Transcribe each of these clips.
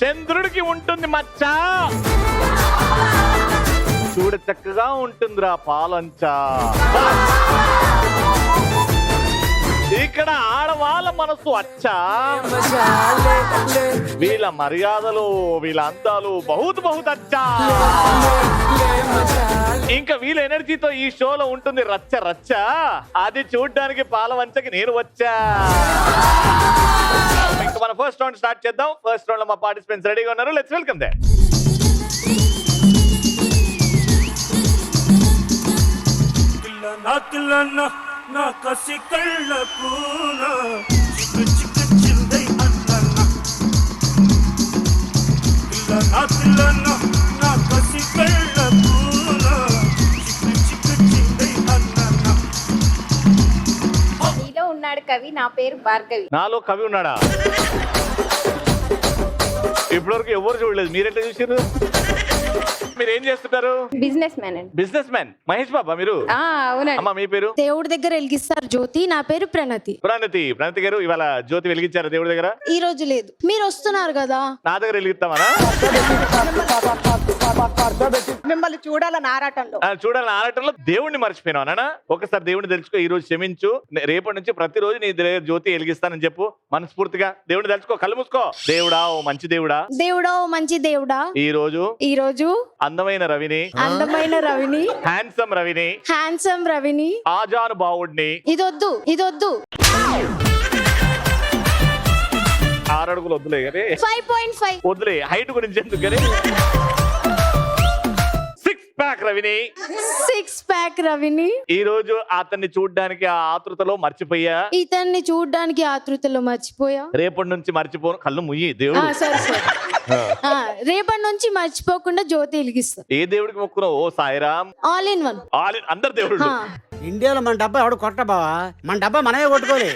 చంద్రుడికి ఉంటుంది మచ్చ, చూడ చక్కగా ఉంటుందిరా పాలంచ. ఇక్కడ ఆడవాళ్ళ మనసు అచ్చా, వీళ్ళ మర్యాదలు వీళ్ళ అందాలు బహుత్ బహుత్ అచ్చా. ఇంకా వీళ్ళ ఎనర్జీతో ఈ షోలో ఉంటుంది రచ్చ రచ్చ. అది చూడ్డానికి పాలవంచకి నేను వచ్చా. ఇంకా మన ఫస్ట్ రౌండ్ స్టార్ట్ చేద్దాం. ఫస్ట్ రౌండ్ లో మా పార్టిసిపెంట్స్ రెడీగా ఉన్నారు. Let's welcome they. నా కసి కళ్ళకు చిక్కు చిక్కు చిందై అన్న నా కసి కళ్ళకు చిక్కు చిక్కు చిందై అన్న. నీలో ఉన్నాడు కవి, నా పేరు భార్గవి. నాలో కవి ఉన్నాడా? ఇప్పటివరకు ఎవరు చూడలేదు, మీరెట్లా చూసారు? మీరు ఏం చేస్తుంటారు? బిజినెస్ మ్యాన్ అండి. Business man. మహేష్ బాబా మీరు? అవునండి. అమ్మా మీ పేరు? దేవుడి దగ్గర వెలిగిస్తారు జ్యోతి. నా పేరు ప్రణతి. ప్రణతి గారు ఇవాళ జ్యోతి వెలిగించారు దేవుడి దగ్గర? ఈ రోజు లేదు, మీరు వస్తున్నారు కదా. నా దగ్గర వెలిగిస్తామనా? మిమ్మల్ని చూడాలని ఆరాటంలో చూడాలని ఆరాటంలో దేవుడిని మర్చిపోయినావు నాన్న. ఒకసారి దేవుడిని తెలుసుకో, ఈ రోజు క్షమించు. రేపటి నుంచి ప్రతిరోజు నీ దగ్గర జ్యోతి వెలిగిస్తానని చెప్పు మనస్ఫూర్తిగా. దేవుడిని తెలుసుకో, కళ్ళు మూసుకో. దేవుడా ఓ మంచి దేవుడా, దేవుడా ఓ మంచి దేవుడా, ఈ రోజు అందమైన రవిని, హ్యాండ్సమ్ రవిని, ఆజాను బావుడిని, ఇదొద్దు 6 అడుగులు వద్దులే కానీ 5.5 వద్దులే, హైట్ గురించి ఎందుకు కానీ 6 ప్యాక్ రవిని ఈ రోజు అతన్ని చూడ్డానికి ఆ ఆతృతలో మర్చిపోయా. ఇతన్ని చూడ్డానికి ఆతృతలో మర్చిపోయా. రేపటి నుంచి మర్చిపో. కళ్ళు ముయ్యి దేవుడు. సరే రేపటి నుంచి మర్చిపోకుండా జ్యోతి వెలిగిస్తా. ఏ దేవుడికి మొక్కున్నావు? ఓ సాయిరామ్. All in one. అందరు దేవుడు. ఇండియాలో మన డబ్బా ఎవడు కొట్ట బావా, మన డబ్బా మనమే కొట్టుకోలే.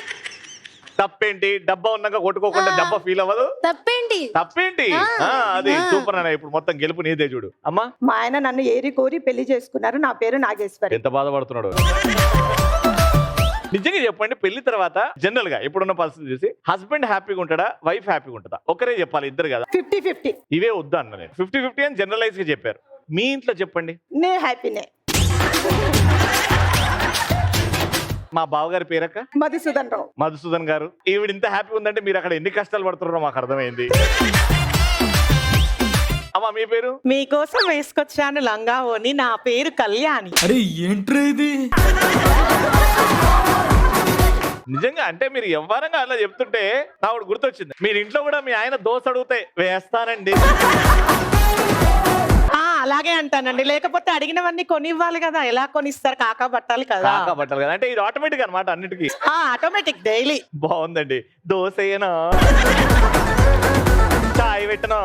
తప్పేంటి? డబ్బా ఉన్నాక కొట్టుకోకుండా డబ్బా ఫీల్ అవ్వదు. తప్పేంటి? అది సూపర్ అన్న. ఇప్పుడు మొత్తం గెలుపు నీదే చూడు అమ్మా. మా ఆయన నన్ను ఏరి కోరి పెళ్లి చేసుకున్నారు. నా పేరు నాగేశ్వరి. ఎంత బాధపడుతున్నాడు. నిజంగా చెప్పండి, పెళ్లి తర్వాత జనరల్ గా ఇప్పుడున్న పరిస్థితి చూసి హస్బెండ్ హ్యాపీగా ఉంటాడా, వైఫ్ హ్యాపీగా ఉంటుందా? ఒకరే చెప్పాలి, ఇద్దరు కదా. 50-50. ఇవే వద్దా అన్న నేను. 50-50 అని జనరలైజ్ గా చెప్పారు. మీ ఇంట్లో చెప్పండి. నే హ్యాపీనే. మా బావగారి పేరక్క మధుసూదన్ గారు. ఈవిడ ఇంత హ్యాపీ ఉందంటే మీరు అక్కడ ఎన్ని కష్టాలు పడుతున్నారో మాకు అర్థమైంది. అమ్మా మీ పేరు? మీకోసం వేసుకొచ్చాను లంగా ఓని. నా పేరు కళ్యాణి. అరే ఏంట్రా ఇది? నిజంగా అంటే మీరు ఎవ్వరంగా అలా చెప్తుంటే నాకు గుర్తొచ్చింది. మీరు ఇంట్లో కూడా మీ ఆయన దోశ అడిగితే వేస్తానండి. అలాగే అంటానండి, లేకపోతే అడిగినవన్నీ కొనివ్వాలి కదా. ఎలా కొనిస్తారు? కాకా పట్టాలి కదా. అంటే ఇది ఆటోమేటిక్ అన్నమాట అన్నిటికీ. Automatic daily. బాగుందండి. దోశ ఏనా, చాయ్ పెట్టనా,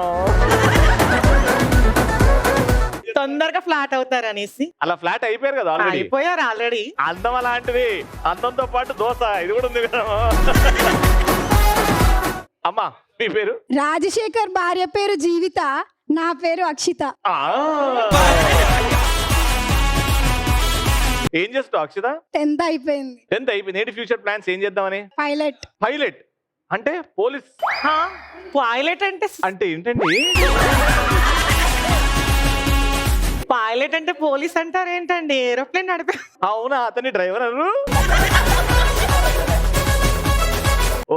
తొందరగా ఫ్లాట్ అవుతారు అనేసి. అలా ఫ్లాట్ అయిపోయారు కదా అయిపోయారు ఆల్రెడీ. అందం అలాంటిది, అందంతో పాటు దోశ ఇది కూడా ఉంది కదా. అమ్మా మీ పేరు? రాజశేఖర్ భార్య పేరు జీవిత. నా పేరు అక్షిత. ఏం చేస్తావు అక్షిత? 10th అయిపోయింది. ఏంటి ఫ్యూచర్ ప్లాన్స్? ఏం చేద్దామని? పైలట్ అంటే పోలీస్. పైలట్ అంటే ఏంటండి? పైలట్ అంటే పోలీస్ అంటారు ఏంటండి? ఏరోప్లేన్ నడిపే. అవునా, అతని డ్రైవర్ అన్నారు.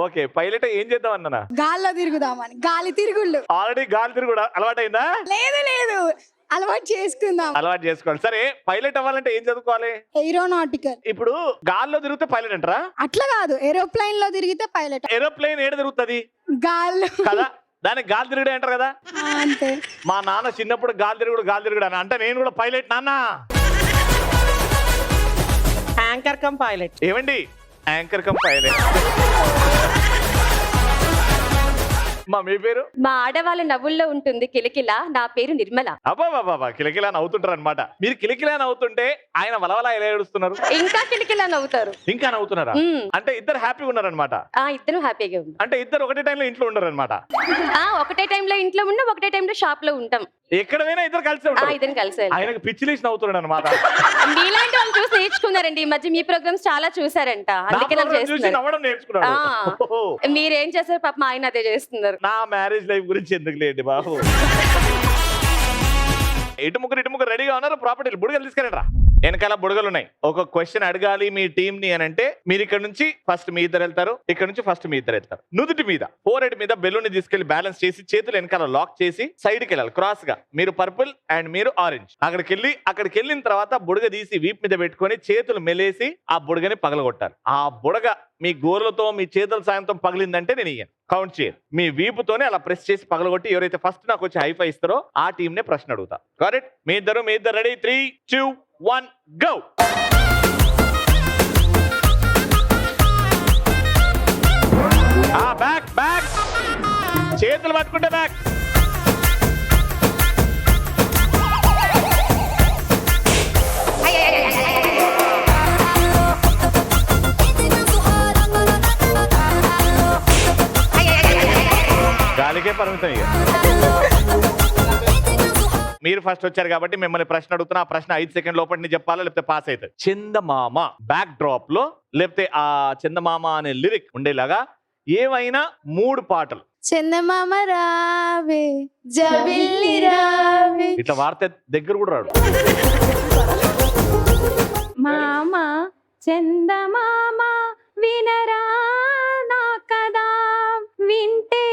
ఓకే, పైలట్ ఏం చేద్దాం అన్నా? గాల్లో తిరుగుదామని. గాలి తిరుగుళ్ళు. ఆల్రెడీ గాలి తిరుగుడు అలవాటైందా? లేదు అలవాటు చేసుకోవాలి. సరే, పైలట్ అవ్వాలంటే ఏం చదువుకోవాలి? ఏరోనాటికల్. ఇప్పుడు గాల్లో తిరిగితే పైలట్ అంటారా? అట్లా కాదు, ఏరోప్లేన్ లో తిరిగితే పైలట్. ఏరోప్లేన్ ఏడ తిరుగుతుంది? గాల్లో కదా, దానికి గాలి తిరుగుడే అంటారు కదా. అంతే. మా నాన్న చిన్నప్పుడు గాలి తిరుగుడు అని అంటే నేను కూడా పైలట్ నాన్న. Anchor come pilot. ఏమండి, యాంకర్ కమ్ పైలట్. మా మీ పేరు? మా ఆడవాళ్ళ నవ్వుల్లో ఉంటుంది కిలకిల. నా పేరు నిర్మల. అబ్బా కిలకిలా నవ్వుతుంటారు అనమాట. మీరు కిలకిలా నవ్వుతుంటే ఆయన వలవలా ఎలా ఏడుస్తున్నారు? ఇంకా కిలకిలా నవ్వుతారు. ఇంకా నవ్వుతున్నారా? అంటే ఇద్దరు హ్యాపీగా ఉన్నారనమాట. ఇద్దరు హ్యాపీగా ఉంటాం. అంటే ఇద్దరు ఒకటే టైంలో ఇంట్లో ఉండరు అనమాట. ఒకటే టైంలో ఇంట్లో ఉన్నాం, ఒకటే టైంలో షాప్ లో ఉంటాం. ఎక్కడ పోయినా ఇద్దరు కలిసి ఉంటారు. ఇద్దరు కలిసి వెళ్తాం. ఆయనకు పిచ్చి లేచి నవ్వుతున్నాడు అనమాట. మీలాంటి వాళ్ళు చూసి నేర్చుకున్నారండి. ఈ మధ్య మీ ప్రోగ్రామ్స్ చాలా చూసారంట, అందుకే ఇలా చూసి చేస్తున్నారు. నవ్వడం నేర్చుకున్నాడు. ఆ. ఓహో. మీరేం చేస్తారు పాపం, ఆయన అదే చేస్తున్నారు. నా మ్యారేజ్ లైఫ్ గురించి ఎందుకు లేండి బాబు. ఇటు ముగ్గురు రెడీగా ఉన్నారు. ప్రాపర్టీలు బుడగలు తీసుకెళ్ళరా. వెనకాల బుడగలు ఉన్నాయి. ఒక క్వశ్చన్ అడగాలి మీ టీం ని అని అంటే మీరు ఇక్కడ నుంచి ఫస్ట్ మీ ఇద్దరు వెళ్తారు, ఇక్కడ నుంచి ఫస్ట్ మీ ఇద్దరు వెళ్తారు. నుదుటి మీద ఫోరెడ్ మీద బెలూన్ ని తీసుకెళ్లి బ్యాలెన్స్ చేసి చేతులు వెనకాల లాక్ చేసి సైడ్ కి వెళ్ళాలి క్రాస్ గా. మీరు పర్పుల్ అండ్ మీరు ఆరెంజ్. అక్కడికి వెళ్ళిన తర్వాత బుడగ తీసి వీప్ మీద పెట్టుకొని చేతులు మెలేసి ఆ బుడగని పగలగొట్టాలి. ఆ బుడగ మీ గోర్లతో మీ చేతుల సాయంతో పగిలిందంటే నేను ఇయ్యను, కౌంట్ చేయను. మీ వీపుతోనే అలా ప్రెస్ చేసి పగలగొట్టి ఎవరైతే ఫస్ట్ నాకు వచ్చి హైఫై ఇస్తారో ఆ టీం నే ప్రశ్న అడుగుతా. కరెక్ట్? మీ ఇద్దరు రెడీ? 3, 2, 1 go. బ్యాక్ చేతులు పట్టుకుంటే బ్యాక్. గాలికే పరిమితం ఇక. మీరు ఫస్ట్ వచ్చారు కాబట్టి మిమ్మల్ని ప్రశ్న అడుగుతున్నా. ఆ ప్రశ్న 5 సెకండ్ లోపల చెప్పాలా లేకపోతే పాస్ అవుతుంది. చందమామ బ్యాక్ డ్రాప్ లో లేకపోతే ఆ చందమామ అనే లిరిక్ ఉండేలాగా ఏవైనా 3 పాటలు. చందమామ రావే జబిల్లి రావే. ఇట్లా వార్త దగ్గర కూడా రాడు. మామ చందమామ వినరా నా కదా, వింటే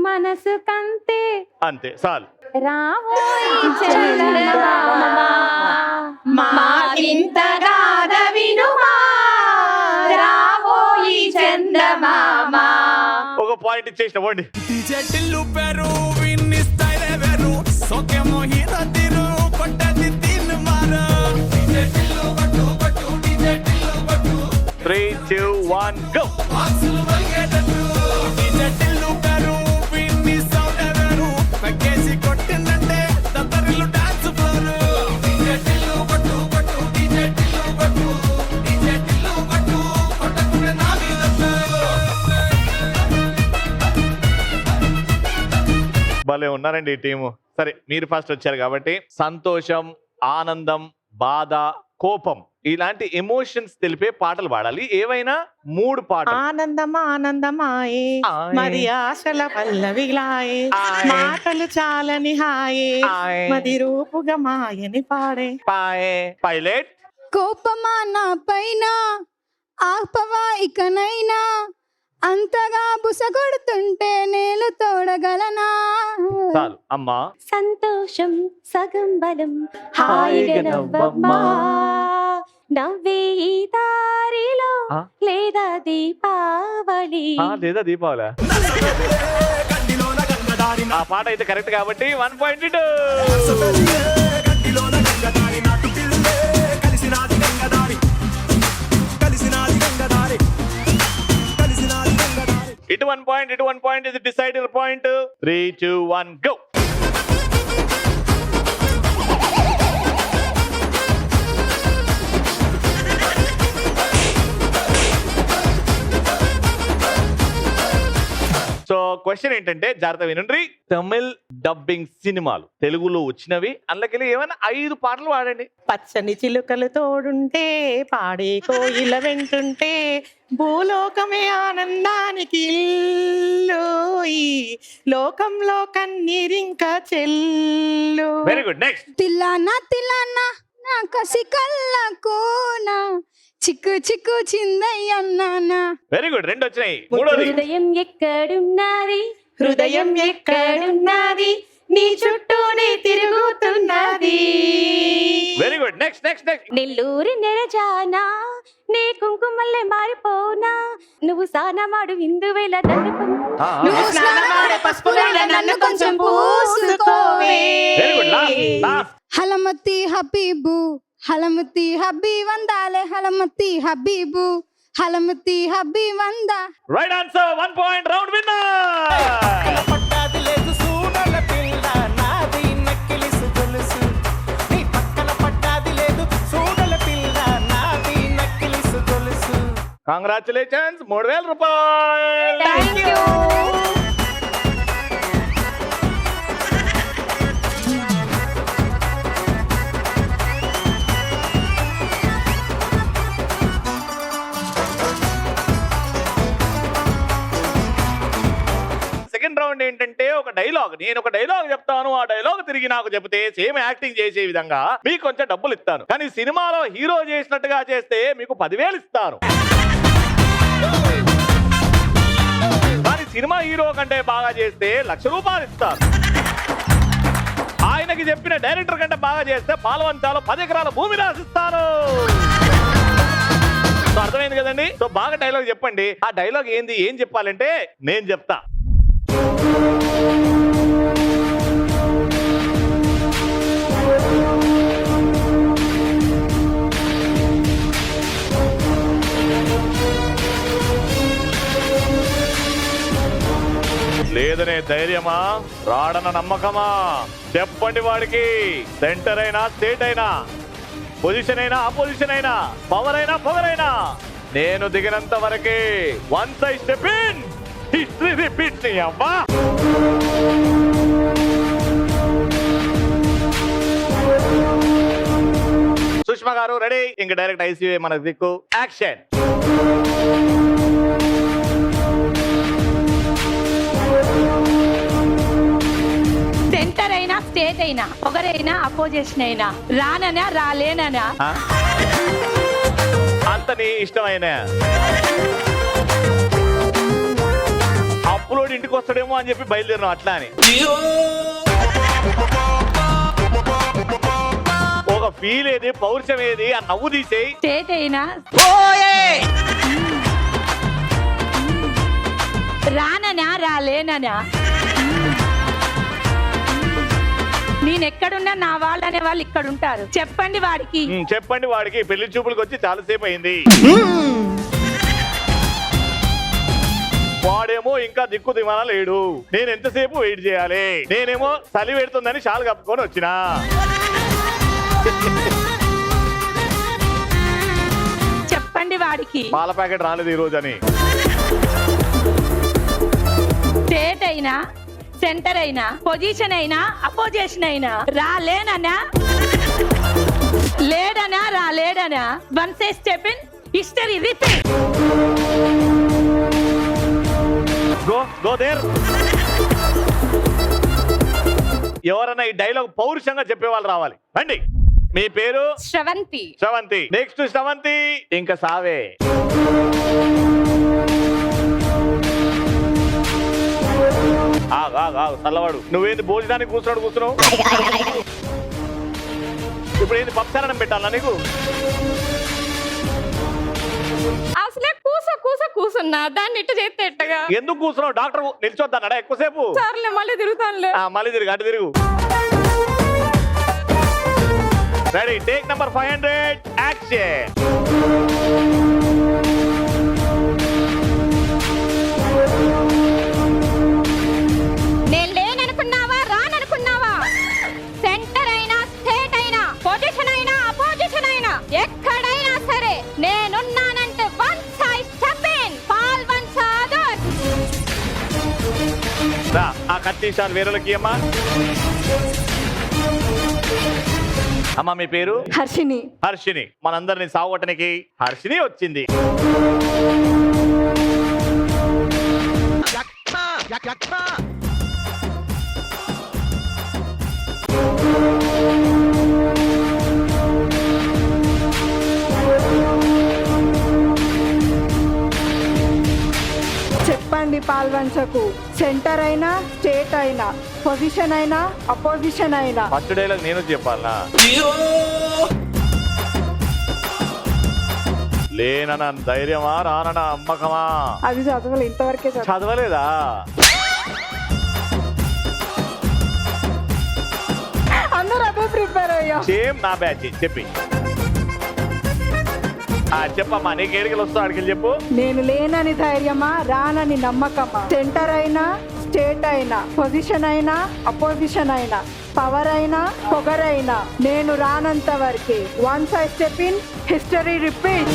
మనసు కంతే. అంతే చాలు. రావోయి చందమామ మాకింతగాన వినుమా, రావోయి చందమామ. ఒక పాయింట్ ఇచ్చేసిన పోండి. Three, 2, 1 go. భలే ఉన్నారండి ఈ టీము. సరే మీరు ఫస్ట్ వచ్చారు కాబట్టి సంతోషం, ఆనందం, బాధ, కోపం ఇలాంటి ఎమోషన్స్ తెలిపే పాటలు పాడాలి. ఏవైనా 3 పాటలు. ఆనందమాయే మరి ఆశల పల్లవిలాయే, మాటలు చాలని హాయే మది రూపుగా మాయని పాడే. పైలట్. కోపమా నా పైన ఆపవా ఇకనైనా, అంతగా బుసగొడుతుంటే నేలు తోడగలనా. చాలు అమ్మా. సంతోషం సగం బలం హాయిగా నవ్వమ్మా, నవ్వే ఈ దారిలో లేదా దీపావళి. లేదా దీపావళి. ఆ పాట అయితే కరెక్ట్ కాబట్టి 1 పాయింట్. ఇటు 1 పాయింట్, ఇటు 1 పాయింట్. ఇది decider point. 3, 2, 1 go. So question ఏంటంటే జాగ్రత్త వినండి. తమిళ్ డబ్బింగ్ సినిమాలు తెలుగులో వచ్చినవి, అందులోకెళ్ళి ఏమైనా 5 పాటలు పాడండి. పచ్చని చిలుకలు తోడుంటే పాడే కోయిల వెంటుంటే భూలోకమే ఆనందానికి ఇల్లు, ఈ లోకంలో కన్నీరింక చెల్లు. Very good. Next. Tillana tillana నా కసి కళ్ళకోనా, చిక్కు చిక్కు చిందయ్యన్నానా. Very good. 2 వచ్చినాయి. మూడోది. హృదయం ఎక్కడున్నది, హృదయం ఎక్కడున్నది, నీ చుట్టూనే తిరుగుతున్నది. Very good. Next next next. నెల్లూరి నెరజానా నీ కుంకుమల్లే మారిపోనా, నువ్వు సానమాడు ఇందువేళ నన్ను నువ్వు స్నానమాడే పసుపు వేళ నన్ను కొంచెం పూసుకోవే. Very good. లాస్ట్. హలమతి హబీబు హలమతి హబీ వందాలే, హలమతి హబీబు హలమతి హబీ వందా. Right answer. 1 point. Round winner. పట్టాది లేదు సూడల పిల్ల నాది నక్కిలిసు గొలుసు, నీ పక్కన పట్టాది లేదు సూడల పిల్ల నాది నక్కిలిసు గొలుసు. కంగ్రాచులేషన్స్. 3000 రూపాయలు. Thank you. రౌండ్ ఏంటంటే ఒక డైలాగ్, నేను ఒక డైలాగ్ చెప్తాను, ఆ డైలాగ్ తిరిగి నాకు చెబితే సేమ్ యాక్టింగ్ చేసే విధంగా మీకు కొంచెం డబ్బులు ఇస్తాను. కానీ సినిమాలో హీరో చేసినట్టుగా చేస్తే మీకు 10,000 ఇస్తాను. కానీ సినిమా హీరో కంటే బాగా చేస్తే ₹1,00,000 ఇస్తారు. ఆయనకి చెప్పిన డైరెక్టర్ కంటే బాగా చేస్తే పాల్వంచాలో 10 ఎకరాల భూమి రాసిస్తాను. సో అర్థమైంది కదండి. సో బాగా డైలాగ్ చెప్పండి. ఆ డైలాగ్ ఏంది, ఏం చెప్పాలంటే నేను చెప్తా. లేదనే ధైర్యమా, రాడన్న నమ్మకమా? చెప్పండి వాడికి. సెంటర్ అయినా, స్టేట్ అయినా, పొజిషన్ అయినా, అపోజిషన్ అయినా, పవర్ అయినా, పొగరైనా, నేను దిగినంత వరకే. Once I step in, history repeats. అవ్వా సుష్మా గారు రెడీ? ఇంక డైరెక్ట్ ఐసీయూ మనకు దిక్కు. యాక్షన్. సెంటర్ అయినా, స్టేట్ అయినా, ఒకరైనా, అపోజిషన్ అయినా, రాననా రాలేననా, అంత నీ ఇష్టమైన. అప్లోడ్ ఇంటికి వస్తాడేమో అని చెప్పి బయలుదేరినాం అట్లా అని. ఒక ఫీల్ ఏది, పౌరుషం ఏది, ఆ నవ్వు తీసేయి. స్టేట్ అయినా, రాననా రాలేననా, నేనెక్కడున్నా నా వాళ్ళు అనే వాళ్ళు ఇక్కడ ఉంటారు. చెప్పండి వాడికి. చెప్పండి వాడికి. పెళ్లి చూపులకు వచ్చి చాలాసేపు అయింది. వాడేమో ఇంకా దిక్కు దిమాన లేడు. నేను ఎంతసేపు వెయిట్ చేయాలి? నేనేమో చలి పెడుతుందని షాల్ కప్పుకొని వచ్చినా. చెప్పండి వాడికి. పాల ప్యాకెట్ రాలేదు ఈ రోజు అని. స్టేట్ అయినా, సెంటర్ అయినా, పొజిషన్ అయినా, అపోజిషన్ అయినా, రాలేననా లేడనా రాలేడనా, once a step in, history repeat. Go there. ఎవరన్నా ఈ డైలాగ్ పౌరుషంగా చెప్పేవాళ్ళు రావాలి. రండి. మీ పేరు? శ్రవంతి. శ్రవంతి. నెక్స్ట్ శ్రవంతి. ఇంకా సావే. చల్లవాడు. నువ్వేంది భోజనానికి కూర్చున్నావు? ఇప్పుడు ఏంది పప్సారణం పెట్టాలా నీకు? అసలే కూసున్నా దాన్ని ఇట్టు చేస్తే ఎట్టగా? ఎందుకు కూర్చున్నావు? డాక్టర్ నిల్చొద్దన్నాడా ఎక్కువసేపు? సర్లే మళ్ళీ తిరుగుతానులే. మళ్ళీ తిరుగు, అటు తిరుగు. Ready, take number 500. యాక్షన్. నేను లేననుకున్నావా, రాననుకున్నావా? సెంటర్ అయినా, స్టేట్ అయినా, పొజిషన్ అయినా, అపోజిషన్ అయినా, ఎక్కడైనా సరే నేనున్నానంటే వన్స్ ఐ స్టెప్ ఇన్, పాల్వంచాదర్. రా, ఆ కత్తిసాలు వేరులకి అమ్మా. అమ్మా మీ పేరు? హర్షిని. హర్షిని. మనందరినీ సాగొట్టనికి హర్షిని వచ్చింది. చెప్పండి పాల్వంచకు. సెంటర్ అయినా, స్టేట్ అయినా, పొజిషన్ అయినా, అపోజిషన్ అయినా. ఫస్ట్ డైలాగ్ నేను చెప్పాలా? లేనన్న ధైర్యమా, రానన్న అమ్మకమా? అది చదవలే, ఇంతవరకే చదవలేదా? అందరూ అదే ప్రిపేర్ అయ్యా. సేమ్ నా బ్యాచ్. చెప్పి చెప్పమ్మా, నీకు ఏడికలు వస్తా అడిగి చెప్పు. నేను లేనని ధైర్యమా, రానని నమ్మకమా? సెంటర్ అయినా, స్టేట్ అయినా, పొజిషన్ అయినా, అపోజిషన్ అయినా, పవర్ అయినా, పొగరైనా, నేను రానంత వరకే. Once I step in, history repeat.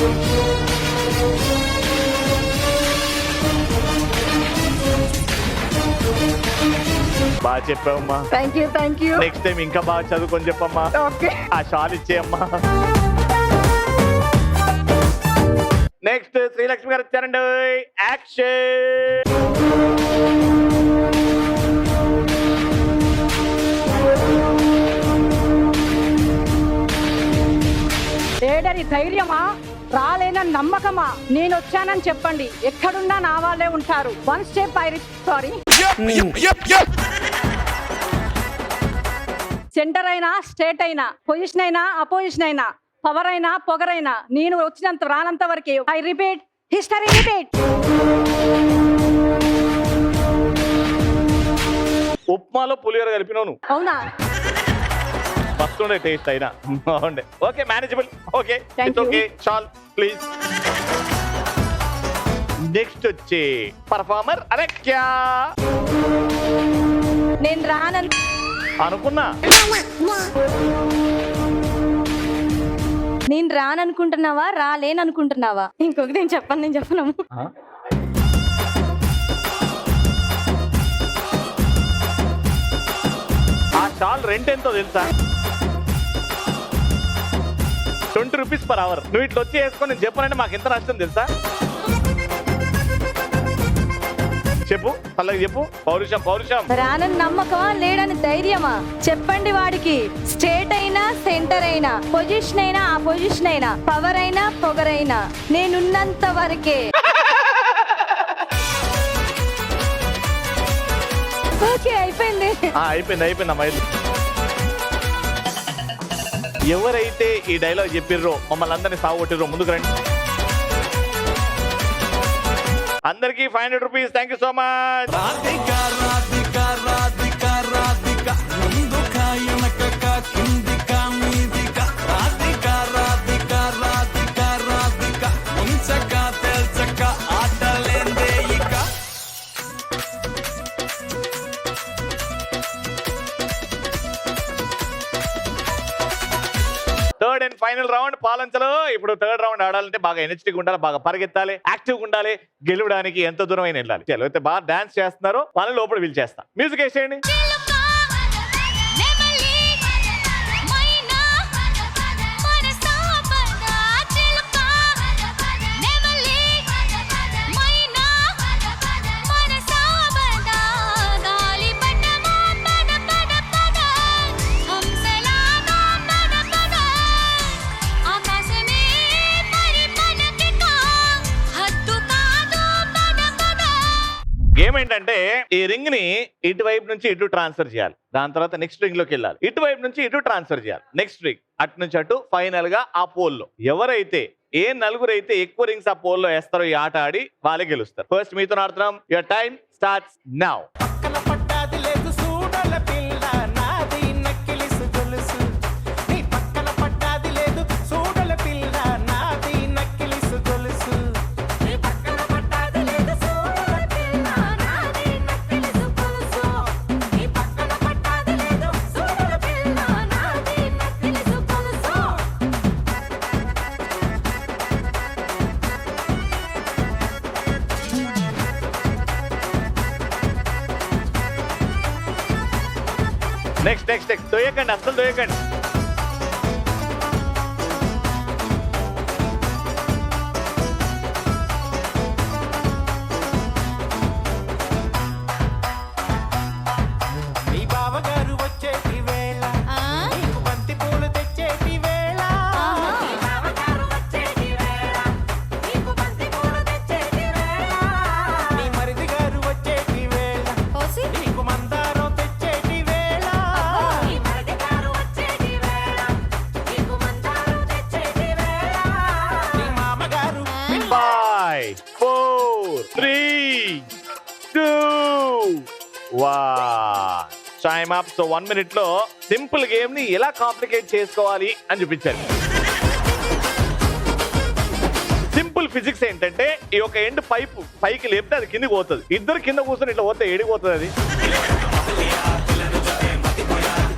బాగా చెప్పావమ్మా. Thank you. నెక్స్ట్ టైం ఇంకా బాగా చదువుకొని చెప్పమ్మా. ఓకే. ఆ షాల్ ఇచ్చేయమ్మా. నెక్స్ట్ శ్రీలక్ష్మి గారు ఇచ్చారండి. యాక్షన్. ధైర్యమా రాలేనని నమ్మకమా నేను వచ్చానని చెప్పండి ఎక్కడున్నా నా వాళ్ళే ఉంటారు వన్ స్టెప్ సారీ సెంటర్ అయినా స్టేట్ అయినా పొజిషన్ అయినా అపోజిషన్ అయినా పవర్ అయినా పొగరైనా నేను వచ్చినంత రానంత వరకే ఐ రిపీట్ హిస్టరీ రిపీట్. ఉప్మాలో పులిహోర కలిపినావు నువ్వు. అవునా ఫస్ట్ ఉండే టేస్ట్ అయినా బాగుండే. Okay manageable. Okay Thank it's you. Okay chaal please. Next వచ్చే పర్ఫార్మర్ అరే క్యా నేను రానని అనుకున్నా. నేను రాననుకుంటున్నావా రాలేననుకుంటున్నావా? ఇంకొకటి నేను చెప్పను. ఆ? ఆ షాల్ రెంట్ ఎంతో తెలుసా? 20 రూపీస్ పర్ అవర్. నువ్వు ఇట్లా వచ్చి వేసుకొని నేను చెప్పానంటే మాకు ఎంత నష్టం తెలుసా? చెప్పు అలాగే చెప్పు. పౌరుషం. రానని నమ్మకమా లేడని ధైర్యమా? చెప్పండి వాడికి. స్టేట్ అయినా సెంటర్ అయినా పొజిషన్ అయినా అపోజిషన్ అయినా పవర్ అయినా పొగరైనా నేనున్నంత వరకే. ఓకే అయిపోయింది. అయిపోయింది అమ్మాయి. ఎవరైతే ఈ డైలాగ్ చెప్పిర్రో మమ్మల్ని అందరినీ సాగొట్టిర్రో ముందుకు రండి. అందరికీ 500 rupees. Thank you so much. Third and final round పాలంచలో. ఇప్పుడు థర్డ్ రౌండ్ ఆడాలంటే బాగా ఎనర్జెటిక్ ఉండాలి, బాగా పరిగెత్తాలి, యాక్టివ్ ఉండాలి. గెలవడానికి ఎంత దూరం అయినా వెళ్ళాలి. అయితే బాగా డాన్స్ చేస్తున్నారో వాళ్ళని లోపల పిలిచేస్తా. మ్యూజిక్ వేసేయండి. గేమ్ ఏంటంటే ఈ రింగ్ ని ఇటువైపు నుంచి ఇటు ట్రాన్స్ఫర్ చేయాలి. దాని తర్వాత నెక్స్ట్ రింగ్ లోకి వెళ్ళాలి. ఇటువైపు నుంచి ఇటు ట్రాన్స్ఫర్ చేయాలి. నెక్స్ట్ రింగ్ అటు నుంచి అటు ఫైనల్ గా ఆ పోల్ లో ఎవరైతే ఏ నలుగురైతే ఎక్కువ రింగ్స్ ఆ పోల్ లో వేస్తారో ఈ ఆట ఆడి వాళ్ళే గెలుస్తారు. ఫస్ట్ మీతో ఆడుతున్నాం. Your time starts now. పక్కన పట్టాది లేదు సూడల పిల్ల నాది నక్కిలిసు గొలుసు నీ పక్కన పట్టాది లేదు సూడల పిల్ల నాది నక్కిలిసు గొలుసు నీ పక్కన పట్టాది లేదు సూడల పిల్ల నాది నక్కిలిసు గొలుసు నీ పక్కన పట్టాది లేదు సూడల పిల్ల నాది నక్కిలిసు గొలుసు. నెక్స్ట్ తోయకండి, అస్సలు తోయకండి. నీ బావగారు వచ్చేటి వేళ నీకు బంతి పూలు తెచ్చేటి వేళ నీ బావగారు వచ్చేటి వేళ నీకు బంతి పూలు తెచ్చేటి వేళ నీ మరిది గారు వచ్చేటి వేళ నీకు మందారం తెచ్చేటి వేళ నీ మరిది గారు వచ్చేటి వేళ నీకు మందారం తెచ్చేటి వేళ నీ మామగారు 5 4 3 2 1 టైమ్ అప్. సో 1 minute లో సింపుల్ గేమ్ ని ఎలా కాంప్లికేట్ చేసుకోవాలి అని చూపించారు. సింపుల్ ఫిజిక్స్ ఏంటంటే ఈ ఒక ఎండ్ పైపు పైకి లేపితే అది కిందికి పోతుంది. ఇద్దరు కింద కూర్చొని ఇట్లా పోతే ఏడిపోతుంది అది.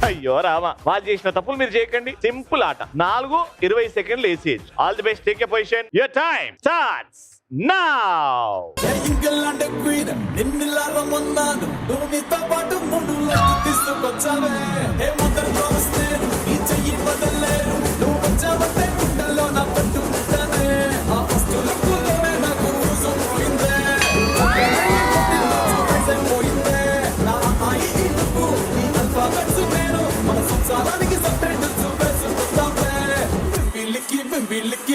అయ్యో రామా, వాళ్ళు చేసిన తప్పులు మీరు చేయకండి. సింపుల్ ఆట. 4:20 సెకండ్లు వేసేయచ్చు. All the best. Take a position. Your time starts now. నీతో పాటు ముందులో తీసుకొచ్చావే ఏ మొదలు దోస్తేను ఈ చెయ్యి వదలలేను నువ్వు వచ్చావంటే గుండెల్లో నా పట్టు ఉంటానే ఆ వస్తువులకు నాకు రోజు పోయిందే పోయిందే నా అమ్మాయి నువ్వు నీ అల్ఫాబెట్స్ నేను మన సంసారానికి సపరేట్ వేసుకుంటావే బిల్లికి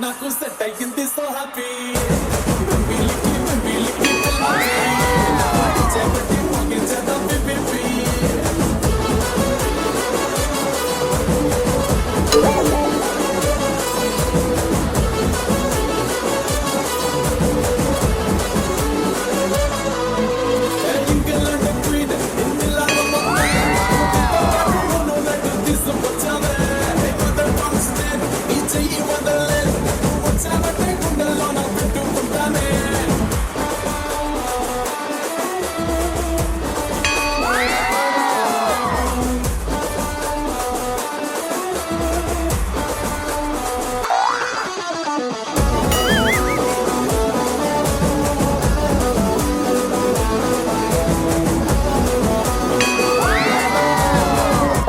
నాకు సెట్ అయ్యింది so happy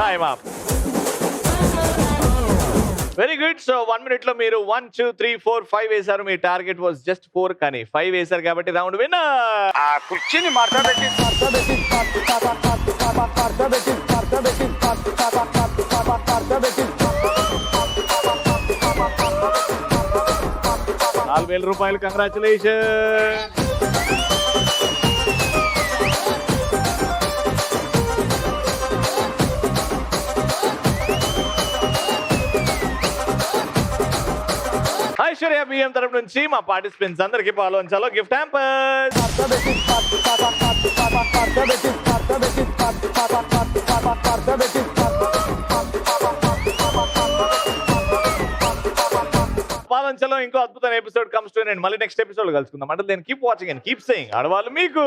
time up. Very good. So 1 minute లో మీరు 1 2 3 4 5 వేశారు. మీ టార్గెట్ వాజ్ జస్ట్ 4, కానీ 5 వేశారు కాబట్టి రౌండ్ విన్నర్. ఆ కుర్చీని మార్చబెట్టి ₹4,000. కంగ్రాచులేషన్. ఐశ్వర్య బియ్యం తరపు నుంచి మా పార్టిసిపెంట్స్ అందరికి పాల్గొంచాలో గిఫ్ట్ హ్యాంపర్. పాలంచలో ఇంకో అద్భుతమైన ఎపిసోడ్ కమ్స్ టు అండ్ మళ్ళీ నెక్స్ట్ ఎపిసోడ్ కలుసుకుందాం. అంటే నేను keep watching and keep saying ఆడవాళ్ళు మీకు